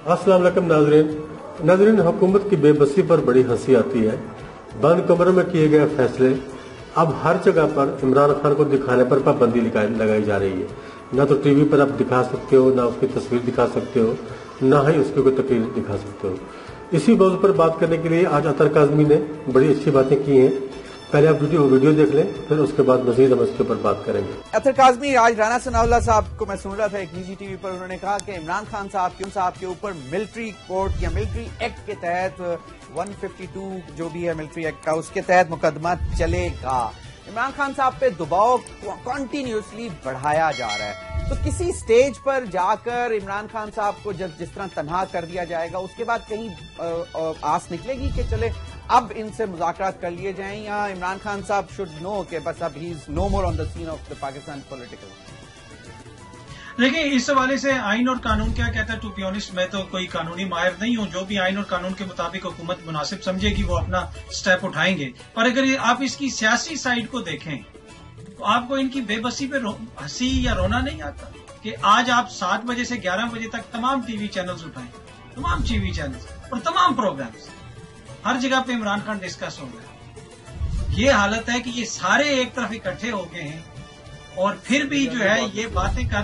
अस्सलाम वालेकुम नाज़रीन, हुकूमत की बेबसी पर बड़ी हंसी आती है। बंद कमरों में किए गए फैसले अब हर जगह पर इमरान खान को दिखाने पर पाबंदी लगाई जा रही है। ना तो टीवी पर आप दिखा सकते हो, ना उसकी तस्वीर दिखा सकते हो, ना ही उसकी कोई तकरीर दिखा सकते हो। इसी मौजूद पर बात करने के लिए आज अतर काज़मी ने बड़ी अच्छी बातें की हैं। पहले आप वीडियो देख लें, फिर उसके बाद मजीद हम इसके ऊपर बात करेंगे। अतर काज़मी, आज राना सनाउल्लाह साहब को मैं सुन रहा था एक निजी टीवी पर, उन्होंने कहा कि इमरान खान साहब के ऊपर मिलिट्री कोर्ट या मिलिट्री एक्ट के तहत 152 जो भी है मिलिट्री एक्ट का, उसके तहत मुकदमा चलेगा। इमरान खान साहब पे दबाव कंटिन्यूसली बढ़ाया जा रहा है। तो किसी स्टेज पर जाकर इमरान खान साहब को जब जिस तरह तनहा कर दिया जाएगा, उसके बाद कहीं आस निकलेगी कि चले अब इनसे मुज़ाकरात कर लिए जाएं, या इमरान खान साहब शुड नो कि बस अब he is no more on the scene of the Pakistan political. देखिए, इस हवाले से आइन और कानून क्या कहता है, टू बी ऑनेस्ट मैं तो कोई कानूनी माहिर नहीं हूं। जो भी आइन और कानून के मुताबिक हुकूमत मुनासिब समझेगी वो अपना स्टेप उठाएंगे। पर अगर आप इसकी सियासी साइड को देखें तो आपको इनकी बेबसी पे हंसी या रोना नहीं आता कि आज आप 7 बजे से 11 बजे तक तमाम टीवी चैनल्स उठाएं, तमाम टीवी चैनल्स और तमाम प्रोग्राम्स, हर जगह पे इमरान खान डिस्कस हो गया। ये हालत है कि ये सारे एक तरफ इकट्ठे हो गए हैं और फिर भी जो है ये बातें कर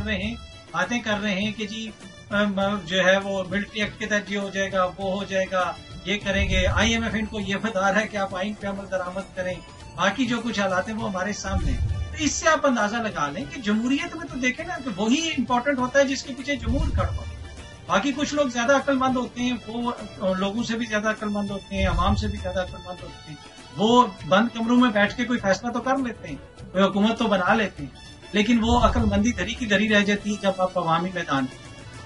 रहे हैं कि जी जो है वो मिलिट्री एक्ट के तहत ये हो जाएगा, वो हो जाएगा, ये करेंगे। IMF इनको ये बता रहा है कि आप आइन पे अमल दरामद करें। बाकी जो कुछ हालात हैं वो हमारे सामने हैं। तो इससे आप अंदाजा लगा लें कि जमहूरियत में तो देखें ना कि वही इम्पोर्टेंट होता है जिसके पीछे जमहूर खड़ा हो। बाकी कुछ लोग ज्यादा अक्लमंद होते हैं, वो लोगों से भी ज्यादा अक्लमंद होते हैं, अवाम से भी ज्यादा अक्लमंद होते हैं। वो बंद कमरों में बैठ के कोई फैसला तो कर लेते हैं, कोई हुकूमत तो बना लेते हैं, लेकिन वो अक्लमंदी धरी की धरी रह जाती है जब आप अवामी मैदान।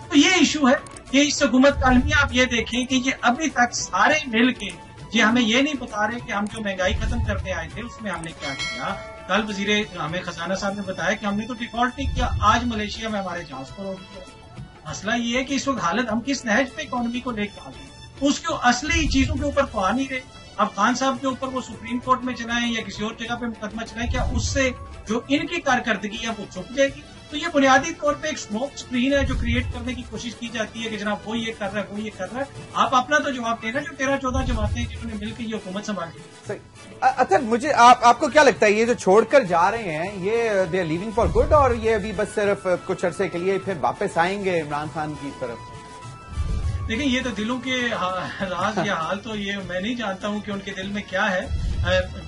तो ये इशू है कि इस हुकूमत का अलमिया आप ये देखें कि ये अभी तक सारे मिल के ये हमें ये नहीं बता रहे कि हम जो महंगाई खत्म करने आए थे उसमें हमने क्या किया। कल वजीर हमें खजाना साहब ने बताया कि हमने तो डिफॉल्ट नहीं किया, आज मलेशिया में हमारे जहाज को रोक दिया। मसला ये है कि इस वक्त हालत हम किस नहज पे इकोनॉमी को लेकर आ गए, उसके असली चीजों के ऊपर तो आ नहीं रहे। अब खान साहब के ऊपर वो सुप्रीम कोर्ट में चलाएं या किसी और जगह पे मुकदमा चलाएं, क्या उससे जो इनकी कारकर्दगी है वो छुप जाएगी? तो ये बुनियादी तौर पे एक स्मोक स्क्रीन है जो क्रिएट करने की कोशिश की जाती है कि जनाब वो ये कर रहा है, वो ये कर रहा है। आप अपना तो जवाब देना, जो 13-14 जमातें जिन्होंने मिलकर ये हुकूमत संभाली। सही। अच्छा, मुझे आपको क्या लगता है ये जो छोड़कर जा रहे हैं ये they are leaving for good, और ये अभी बस सिर्फ कुछ अरसे के लिए फिर वापस आएंगे इमरान खान की तरफ? देखिए, ये तो दिलों के राज या हाल तो ये मैं नहीं जानता हूं कि उनके दिल में क्या है,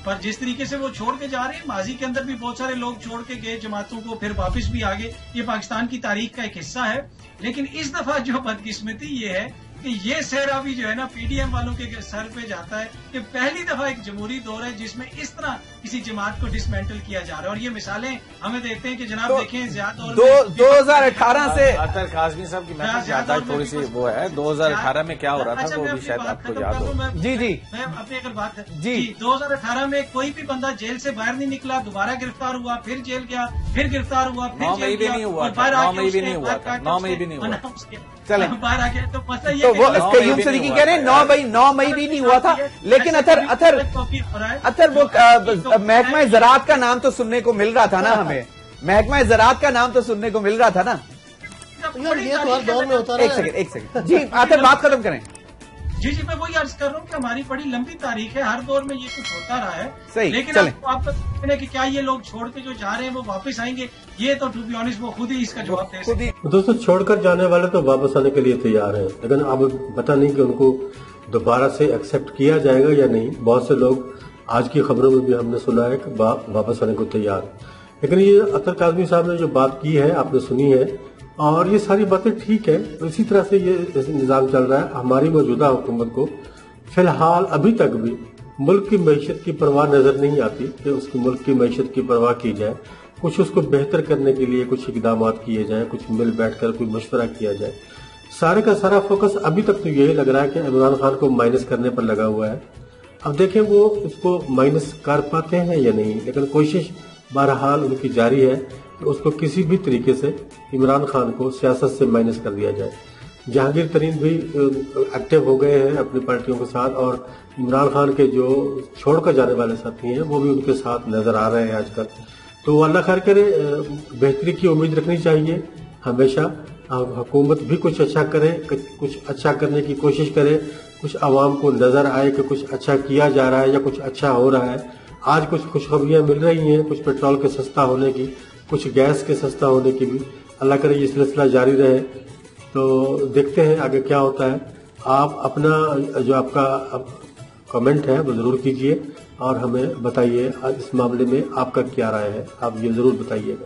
पर जिस तरीके से वो छोड़ के जा रहे हैं, माजी के अंदर भी बहुत सारे लोग छोड़ के गए जमातों को, फिर वापस भी आ गए। ये पाकिस्तान की तारीख का एक हिस्सा है। लेकिन इस दफा जो बदकिस्मती ये है कि ये सेहरा भी जो है ना PDM वालों के सर पे जाता है कि पहली दफा एक जमहूरी दौर है जिसमें इस तरह किसी जमात को डिसमेंटल किया जा रहा है। और ये मिसालें हमें देखते हैं कि जनाब देखें ज्यादा 2018 से अतर काज़मी साहब की मैं ज्यादा थोड़ी सी वो है 2018 में क्या हो रहा था वो भी शायद आपको याद हो। जी मैं अपनी अगर बात जी 2018 में कोई भी बंदा जेल से बाहर नहीं निकला, दोबारा गिरफ्तार हुआ, फिर जेल गया, फिर गिरफ्तार हुआ, फिर 9 मई भी नहीं हुआ था, 9 मई भी नहीं हुआ था, 9 मई भी नहीं हुआ। चले बाहर आ गया तो मसला ये तो वो कयूम सदीकी कह रहे हैं 9 मई भी नहीं हुआ था। लेकिन अतर वो महकमा ज़राअत का नाम तो सुनने को मिल रहा था ना, हमें महकमा ज़राअत का नाम तो सुनने को मिल रहा था ना। ये तो हर दौर में होता रहा है। एक सेकंड जी, अतर बात खत्म करें। जी मैं वही अर्ज कर रहा हूँ कि हमारी बड़ी लंबी तारीख है, हर दौर में ये कुछ होता रहा है। सही, लेकिन आपको कहना कि क्या ये लोग छोड़ के जो जा रहे हैं वो वापस आएंगे, ये तो टू बी ऑनेस्ट वो खुद ही इसका जवाब दे सकते हैं। दोस्तों, छोड़कर जाने वाले तो वापस आने के लिए तैयार हैं, लेकिन अब पता नहीं कि उनको दोबारा से एक्सेप्ट किया जाएगा या नहीं। बहुत से लोग आज की खबरों में भी हमने सुना है कि वापस आने को तैयार है। लेकिन ये अतर काज़मी साहब ने जो बात की है आपने सुनी है, और ये सारी बातें ठीक है। इसी तरह से ये निज़ाम चल रहा है। हमारी मौजूदा हुकूमत को फिलहाल अभी तक भी मुल्क की मईशत की परवाह नजर नहीं आती कि उसकी मुल्क की मईशत की परवाह की जाए, कुछ उसको बेहतर करने के लिए कुछ इकदाम किए जाए, कुछ मिल बैठकर कोई मशवरा किया जाए। सारे का सारा फोकस अभी तक तो यही लग रहा है कि इमरान खान को माइनस करने पर लगा हुआ है। अब देखें वो उसको माइनस कर पाते हैं या नहीं, लेकिन कोशिश बहरहाल उनकी जारी है कि उसको किसी भी तरीके से इमरान खान को सियासत से माइनस कर दिया जाए। जहांगीर तरीन भी एक्टिव हो गए हैं अपनी पार्टियों के साथ, और इमरान खान के जो छोड़कर जाने वाले साथी हैं वो भी उनके साथ नजर आ रहे हैं आजकल। तो अल्लाह खैर करे, बेहतरी की उम्मीद रखनी चाहिए हमेशा। हुकूमत भी कुछ अच्छा करे, कुछ अच्छा करने की कोशिश करे, कुछ आवाम को नजर आए कि कुछ अच्छा किया जा रहा है या कुछ अच्छा हो रहा है। आज कुछ खुशखबरियां मिल रही हैं, कुछ पेट्रोल के सस्ता होने की, कुछ गैस के सस्ता होने की भी। अल्लाह करे ये सिलसिला जारी रहे। तो देखते हैं आगे क्या होता है। आप अपना जो आपका कमेंट है वो जरूर कीजिए और हमें बताइए इस मामले में आपका क्या राय है, आप ये जरूर बताइएगा।